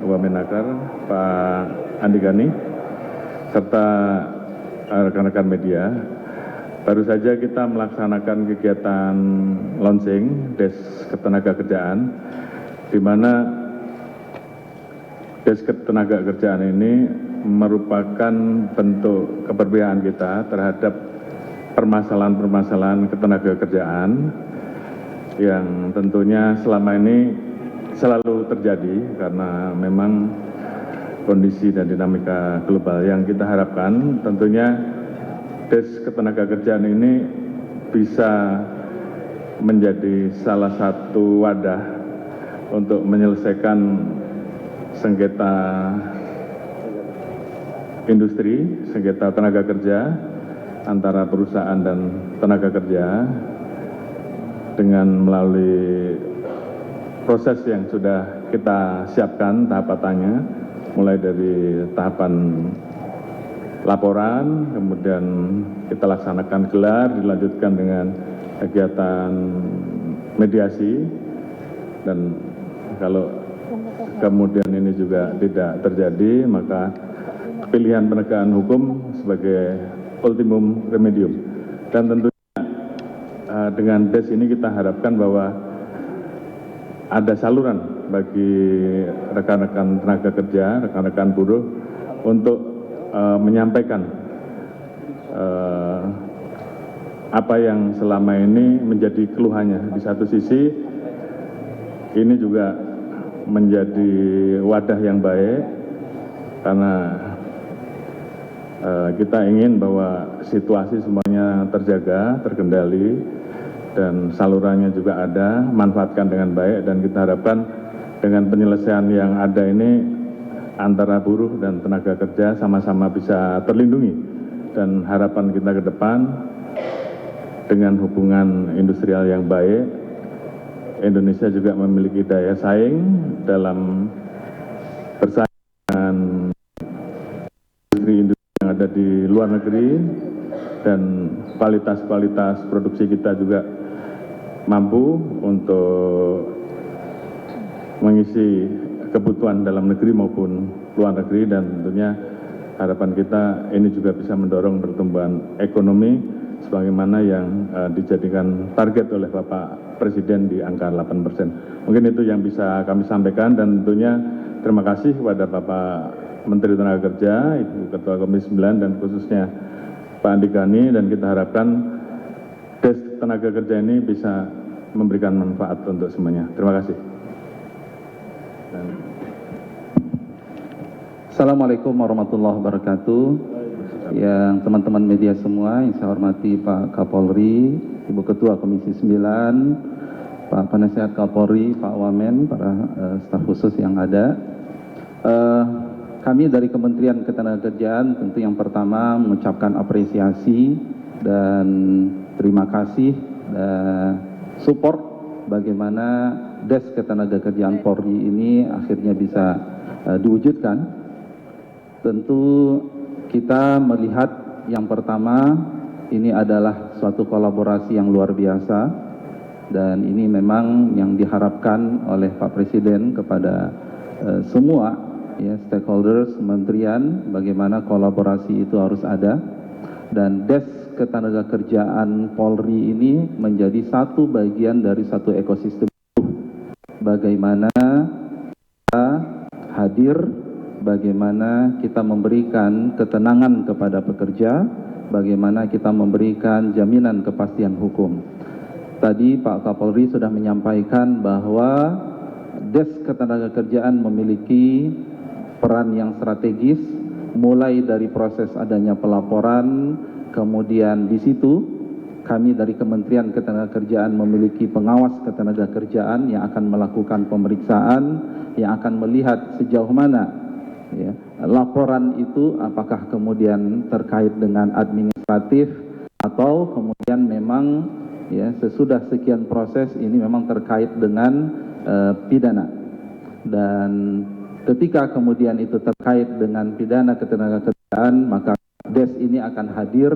Wamenakar, Pak Andi Gani, serta rekan-rekan media. Baru saja kita melaksanakan kegiatan launching Desk Ketenagakerjaan, di mana Desk Ketenagakerjaan ini merupakan bentuk keberpihakan kita terhadap permasalahan-permasalahan ketenagakerjaan yang tentunya selama ini selalu terjadi karena memang kondisi dan dinamika global. Yang kita harapkan tentunya Desk Ketenagakerjaan ini bisa menjadi salah satu wadah untuk menyelesaikan sengketa industri, sengketa tenaga kerja antara perusahaan dan tenaga kerja dengan melalui proses yang sudah kita siapkan tahapannya, mulai dari tahapan laporan, kemudian kita laksanakan gelar, dilanjutkan dengan kegiatan mediasi, dan kalau kemudian ini juga tidak terjadi, maka pilihan penegakan hukum sebagai ultimum remedium. Dan tentunya dengan DES ini kita harapkan bahwa ada saluran bagi rekan-rekan tenaga kerja, rekan-rekan buruh untuk menyampaikan apa yang selama ini menjadi keluhannya. Di satu sisi ini juga menjadi wadah yang baik karena kita ingin bahwa situasi semuanya terjaga, terkendali, dan salurannya juga ada, manfaatkan dengan baik, dan kita harapkan dengan penyelesaian yang ada ini antara buruh dan tenaga kerja sama-sama bisa terlindungi. Dan harapan kita ke depan dengan hubungan industrial yang baik, Indonesia juga memiliki daya saing dalam bersaing dengan industri yang ada di luar negeri, dan kualitas produksi kita juga mampu untuk mengisi kebutuhan dalam negeri maupun luar negeri, dan tentunya harapan kita ini juga bisa mendorong pertumbuhan ekonomi sebagaimana yang dijadikan target oleh Bapak Presiden di angka 8%. Mungkin itu yang bisa kami sampaikan, dan tentunya terima kasih kepada Bapak Menteri Tenaga Kerja, Ibu Ketua Komisi 9, dan khususnya Pak Andi Gani, dan kita harapkan Desk Tenaga Kerja ini bisa memberikan manfaat untuk semuanya. Terima kasih. Assalamualaikum warahmatullahi wabarakatuh. Yang teman-teman media semua yang saya hormati Pak Kapolri, Ibu Ketua Komisi 9, Pak Penasihat Kapolri, Pak Wamen, para staf khusus yang ada. Kami dari Kementerian Ketenagakerjaan tentu yang pertama mengucapkan apresiasi dan terima kasih dan support bagaimana Desk Ketenagakerjaan Polri ini akhirnya bisa diwujudkan. Tentu kita melihat yang pertama ini adalah suatu kolaborasi yang luar biasa, dan ini memang yang diharapkan oleh Pak Presiden kepada semua ya, stakeholders, kementerian, bagaimana kolaborasi itu harus ada, dan Desk Ketenagakerjaan Polri ini menjadi satu bagian dari satu ekosistem. Bagaimana kita hadir, bagaimana kita memberikan ketenangan kepada pekerja, bagaimana kita memberikan jaminan kepastian hukum. Tadi Pak Kapolri sudah menyampaikan bahwa Desk Ketenagakerjaan memiliki peran yang strategis, mulai dari proses adanya pelaporan, kemudian di situ kami dari Kementerian Ketenagakerjaan memiliki pengawas ketenagakerjaan yang akan melakukan pemeriksaan, yang akan melihat sejauh mana ya, laporan itu apakah kemudian terkait dengan administratif atau kemudian memang ya sesudah sekian proses ini memang terkait dengan pidana. Dan ketika kemudian itu terkait dengan pidana ketenagakerjaan, maka DES ini akan hadir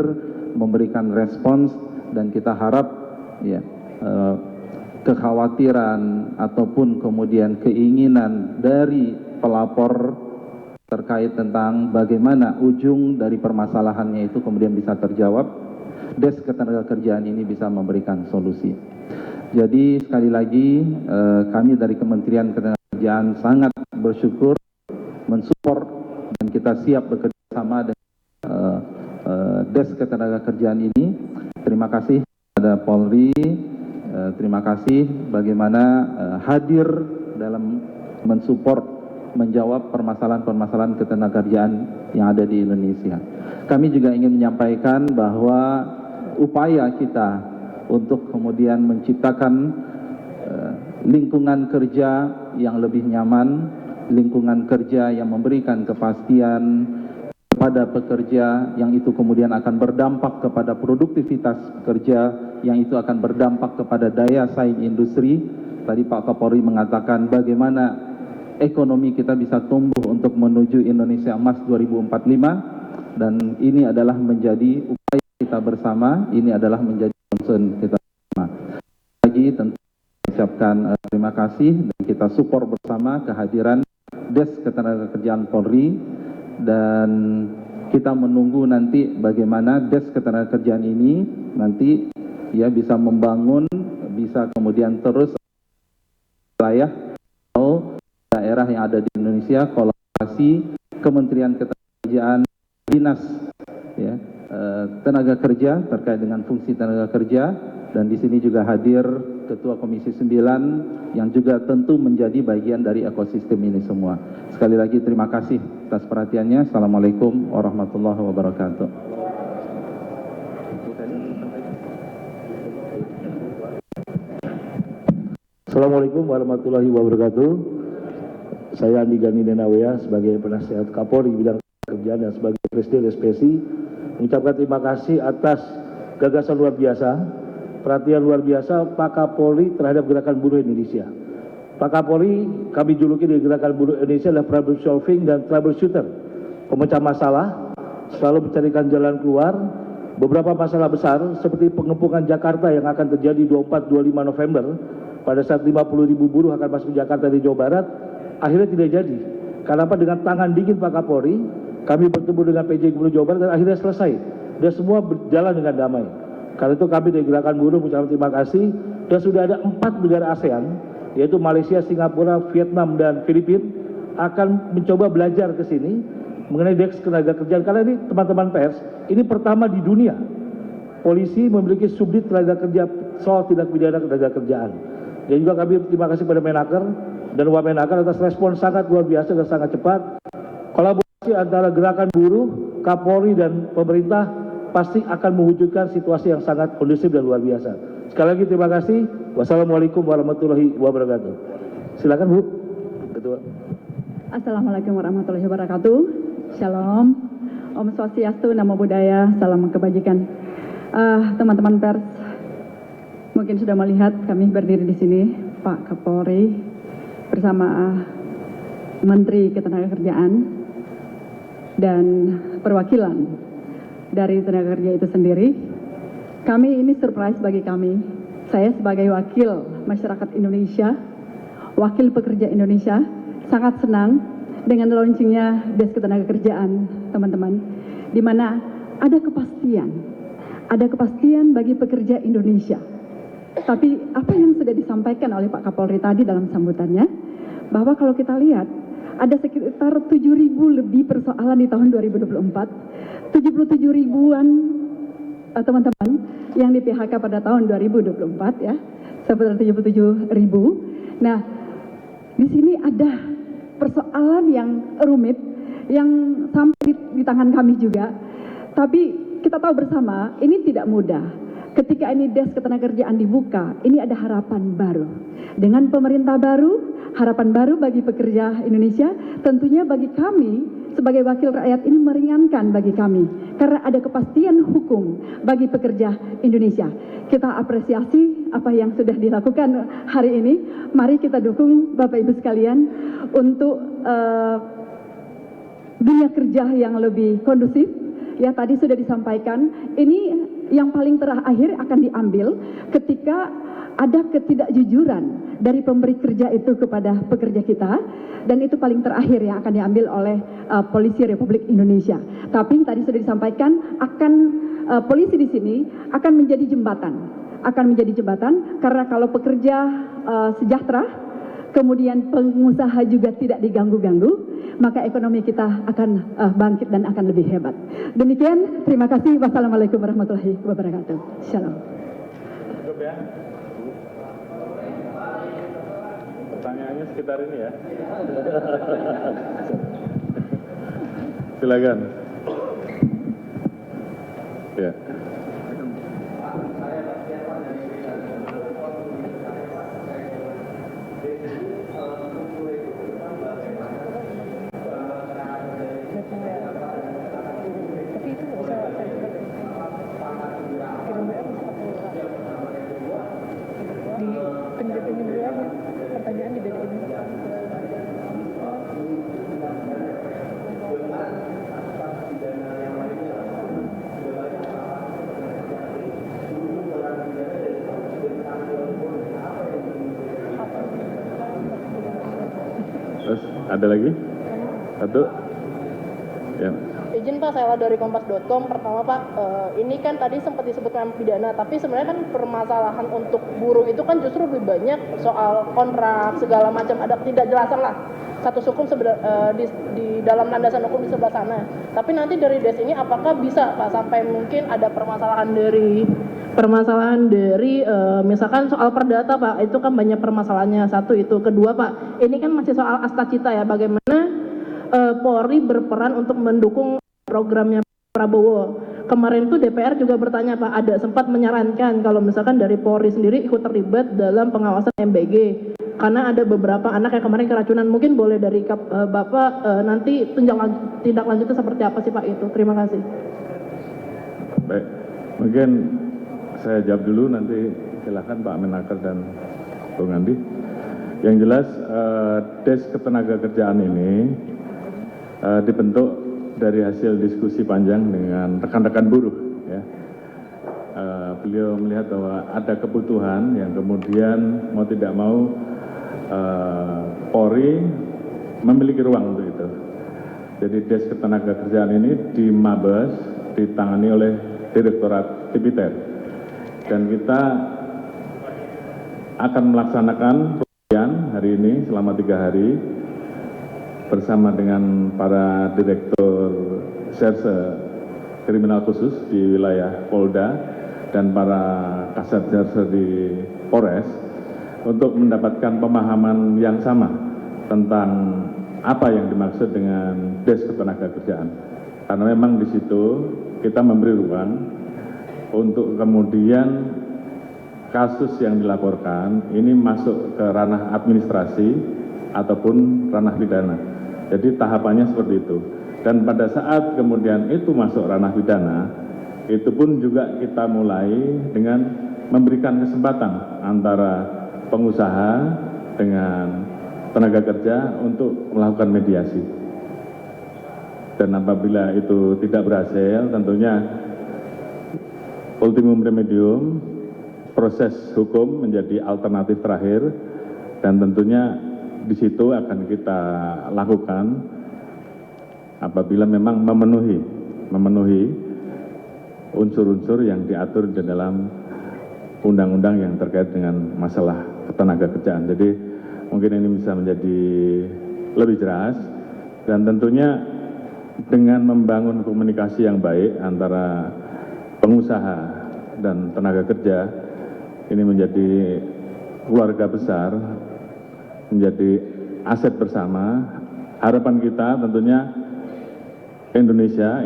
memberikan respons, dan kita harap ya kekhawatiran ataupun kemudian keinginan dari pelapor terkait tentang bagaimana ujung dari permasalahannya itu kemudian bisa terjawab, Desk Ketenagakerjaan ini bisa memberikan solusi. Jadi sekali lagi kami dari Kementerian Ketenagakerjaan sangat bersyukur, mensupport, dan kita siap bekerja sama dengan Desk Ketenagakerjaan ini. Terima kasih kepada Polri, terima kasih bagaimana hadir dalam mensupport, menjawab permasalahan-permasalahan ketenagakerjaan yang ada di Indonesia. Kami juga ingin menyampaikan bahwa upaya kita untuk kemudian menciptakan lingkungan kerja yang lebih nyaman, lingkungan kerja yang memberikan kepastian kepada pekerja, yang itu kemudian akan berdampak kepada produktivitas kerja, yang itu akan berdampak kepada daya saing industri. Tadi Pak Kapolri mengatakan bagaimana ekonomi kita bisa tumbuh untuk menuju Indonesia Emas 2045, dan ini adalah menjadi upaya kita bersama, ini adalah menjadi concern kita bersama. Lagi tentu mengucapkan terima kasih, dan kita support bersama kehadiran Desk Ketenagakerjaan Polri, dan kita menunggu nanti bagaimana Desk Ketenagakerjaan ini nanti ya bisa membangun, bisa kemudian terus wilayah atau daerah yang ada di Indonesia, kolaborasi Kementerian Ketenagakerjaan, Dinas ya, Tenaga Kerja terkait dengan fungsi tenaga kerja, dan di sini juga hadir Ketua Komisi 9 yang juga tentu menjadi bagian dari ekosistem ini semua. Sekali lagi terima kasih atas perhatiannya. Assalamualaikum warahmatullahi wabarakatuh. Assalamualaikum warahmatullahi wabarakatuh. Saya Andi Gani Denawea sebagai penasihat Kapolri bidang pekerjaan dan sebagai Presiden SPSI mengucapkan terima kasih atas gagasan luar biasa, perhatian luar biasa Pak Kapolri terhadap gerakan buruh Indonesia. Pak Kapolri kami juluki di gerakan buruh Indonesia adalah problem solving dan troubleshooter, pemecah masalah, selalu mencarikan jalan keluar. Beberapa masalah besar seperti pengepungan Jakarta yang akan terjadi 24-25 November pada saat 50.000 buruh akan masuk ke Jakarta di Jawa Barat, akhirnya tidak jadi. Karena apa? Dengan tangan dingin Pak Kapolri, kami bertemu dengan PJ Gubernur Jawa Barat dan akhirnya selesai. Dan semua berjalan dengan damai. Karena itu kami dari Gerakan Buruh mengucapkan terima kasih. Dan sudah ada 4 negara ASEAN, yaitu Malaysia, Singapura, Vietnam, dan Filipina, akan mencoba belajar ke sini mengenai Desk Ketenagakerjaan. Karena ini teman-teman pers, ini pertama di dunia polisi memiliki subdit tenaga kerja soal tindak pidana ketenagakerjaan. Dan juga kami terima kasih pada Menaker dan Wamenaker atas respon sangat luar biasa dan sangat cepat. Kolaborasi antara Gerakan Buruh, Kapolri, dan pemerintah pasti akan mewujudkan situasi yang sangat kondusif dan luar biasa. Sekali lagi terima kasih. Wassalamualaikum warahmatullahi wabarakatuh. Silakan Bu Ketua. Assalamualaikum warahmatullahi wabarakatuh. Shalom, Om Swastiastu, Namo Buddhaya, salam kebajikan. Teman-teman pers, mungkin sudah melihat kami berdiri di sini, Pak Kapolri bersama Menteri Ketenagakerjaan dan perwakilan dari tenaga kerja itu sendiri. Kami ini surprise bagi kami. Saya sebagai wakil masyarakat Indonesia, wakil pekerja Indonesia, sangat senang dengan launchingnya Desk Ketenagakerjaan, teman-teman, di mana ada kepastian bagi pekerja Indonesia. Tapi apa yang sudah disampaikan oleh Pak Kapolri tadi dalam sambutannya, bahwa kalau kita lihat ada sekitar 7.000 lebih persoalan di tahun 2024, 77 ribuan teman-teman yang di PHK pada tahun 2024 ya, sekitar 77 ribu. Nah, di sini ada persoalan yang rumit yang sampai di tangan kami juga, tapi kita tahu bersama ini tidak mudah. Ketika ini Desk Ketenagakerjaan dibuka, ini ada harapan baru. Dengan pemerintah baru, harapan baru bagi pekerja Indonesia, tentunya bagi kami sebagai wakil rakyat ini meringankan bagi kami. Karena ada kepastian hukum bagi pekerja Indonesia. Kita apresiasi apa yang sudah dilakukan hari ini. Mari kita dukung Bapak Ibu sekalian untuk dunia kerja yang lebih kondusif. Ya, tadi sudah disampaikan, ini yang paling terakhir akan diambil ketika ada ketidakjujuran dari pemberi kerja itu kepada pekerja kita, dan itu paling terakhir yang akan diambil oleh polisi Republik Indonesia. Tapi tadi sudah disampaikan polisi di sini akan menjadi jembatan, karena kalau pekerja sejahtera, kemudian pengusaha juga tidak diganggu-ganggu, maka ekonomi kita akan bangkit dan akan lebih hebat. Demikian, terima kasih. Wassalamualaikum warahmatullahi wabarakatuh. Shalom. Cukup ya. Pertanyaannya sekitar ini ya. Silakan. Ya. Terus ada lagi? Satu? Ya. Izin Pak, saya dari Kompas.com. Pertama Pak, ini kan tadi sempat disebutkan pidana, tapi sebenarnya kan permasalahan untuk buruh itu kan justru lebih banyak soal kontrak segala macam, ada ketidakjelasan lah. Status hukum di dalam landasan hukum di sebelah sana. Tapi nanti dari DES ini apakah bisa Pak sampai mungkin ada permasalahan dari misalkan soal perdata Pak, itu kan banyak permasalahannya. Satu itu. Kedua Pak, ini kan masih soal asta cita ya, bagaimana Polri berperan untuk mendukung programnya Prabowo. Kemarin tuh DPR juga bertanya Pak, ada sempat menyarankan kalau misalkan dari Polri sendiri ikut terlibat dalam pengawasan MBG. Karena ada beberapa anak yang kemarin keracunan. Mungkin boleh dari Bapak nanti tindak lanjutnya seperti apa sih Pak itu. Terima kasih. Baik, mungkin saya jawab dulu, nanti silakan Pak Menaker dan Bung Andi. Yang jelas Des Ketenagakerjaan ini dibentuk dari hasil diskusi panjang dengan rekan-rekan buruh. Ya. Beliau melihat bahwa ada kebutuhan yang kemudian mau tidak mau Polri memiliki ruang untuk itu. Jadi Des Ketenagakerjaan ini di Mabes ditangani oleh Direktorat Tipiter, dan kita akan melaksanakan pelatihan hari ini selama 3 hari bersama dengan para direktur serse kriminal khusus di wilayah Polda dan para kasat serse di Polres untuk mendapatkan pemahaman yang sama tentang apa yang dimaksud dengan Des Ketenagakerjaan. Karena memang di situ kita memberi ruang untuk kemudian kasus yang dilaporkan ini masuk ke ranah administrasi ataupun ranah pidana. Jadi tahapannya seperti itu. Dan pada saat kemudian itu masuk ranah pidana, itu pun juga kita mulai dengan memberikan kesempatan antara pengusaha dengan tenaga kerja untuk melakukan mediasi. Dan apabila itu tidak berhasil, tentunya ultimum remedium, proses hukum menjadi alternatif terakhir, dan tentunya di situ akan kita lakukan apabila memang memenuhi unsur-unsur yang diatur di dalam undang-undang yang terkait dengan masalah ketenagakerjaan. Jadi mungkin ini bisa menjadi lebih jelas, dan tentunya dengan membangun komunikasi yang baik antara pengusaha dan tenaga kerja, ini menjadi keluarga besar, menjadi aset bersama. Harapan kita tentunya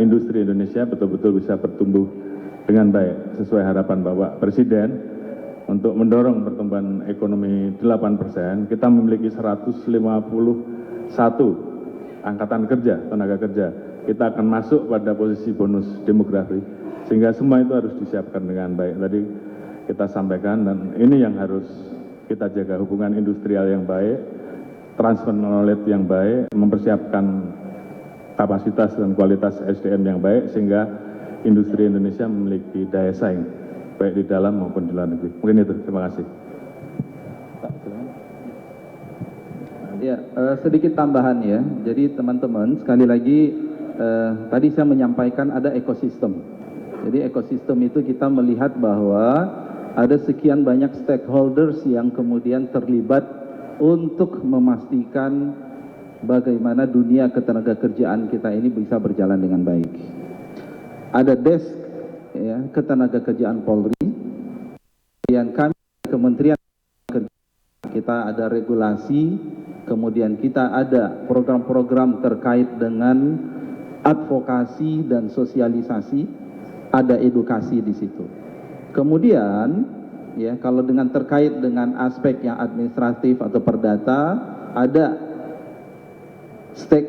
industri Indonesia betul-betul bisa bertumbuh dengan baik sesuai harapan Bapak Presiden untuk mendorong pertumbuhan ekonomi 8%. Kita memiliki 151 angkatan kerja, tenaga kerja. Kita akan masuk pada posisi bonus demografi, sehingga semua itu harus disiapkan dengan baik. Tadi kita sampaikan, dan ini yang harus kita jaga, hubungan industrial yang baik, transfer knowledge yang baik, mempersiapkan kapasitas dan kualitas SDM yang baik, sehingga industri Indonesia memiliki daya saing, baik di dalam maupun di luar negeri. Mungkin itu, terima kasih. Ya, sedikit tambahan ya. Jadi teman-teman, sekali lagi tadi saya menyampaikan ada ekosistem. Jadi ekosistem itu kita melihat bahwa ada sekian banyak stakeholders yang kemudian terlibat untuk memastikan bagaimana dunia ketenagakerjaan kita ini bisa berjalan dengan baik. Ada desk ya, ketenagakerjaan Polri, yang kami Kementerian Kerja, kita ada regulasi, kemudian kita ada program-program terkait dengan advokasi dan sosialisasi, ada edukasi di situ. Kemudian ya, kalau dengan terkait dengan aspek yang administratif atau perdata,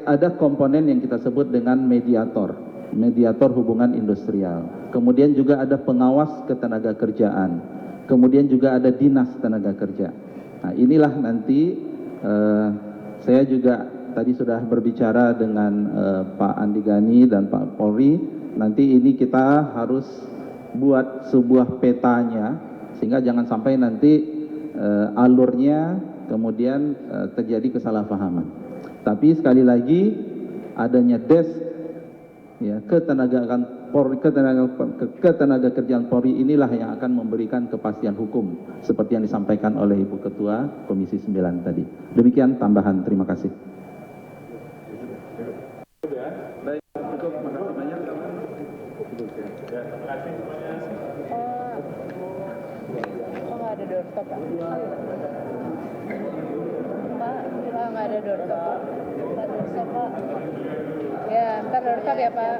ada komponen yang kita sebut dengan mediator hubungan industrial. Kemudian juga ada pengawas ketenagakerjaan. Kemudian juga ada dinas tenaga kerja. Nah, inilah nanti saya juga tadi sudah berbicara dengan Pak Andi Gani dan Pak Polri. Nanti ini kita harus buat sebuah petanya sehingga jangan sampai nanti alurnya kemudian terjadi kesalahpahaman. Tapi sekali lagi adanya desk ya, ketenagakerjaan Polri inilah yang akan memberikan kepastian hukum seperti yang disampaikan oleh Ibu Ketua Komisi 9 tadi. Demikian tambahan, terima kasih. Baik, cukup, makasih banyak. Nggak ada doorstop, Pak. Nggak ada doorstop, Pak. Ntar doorstop, Pak. Ya, ntar doorstop ya, Pak.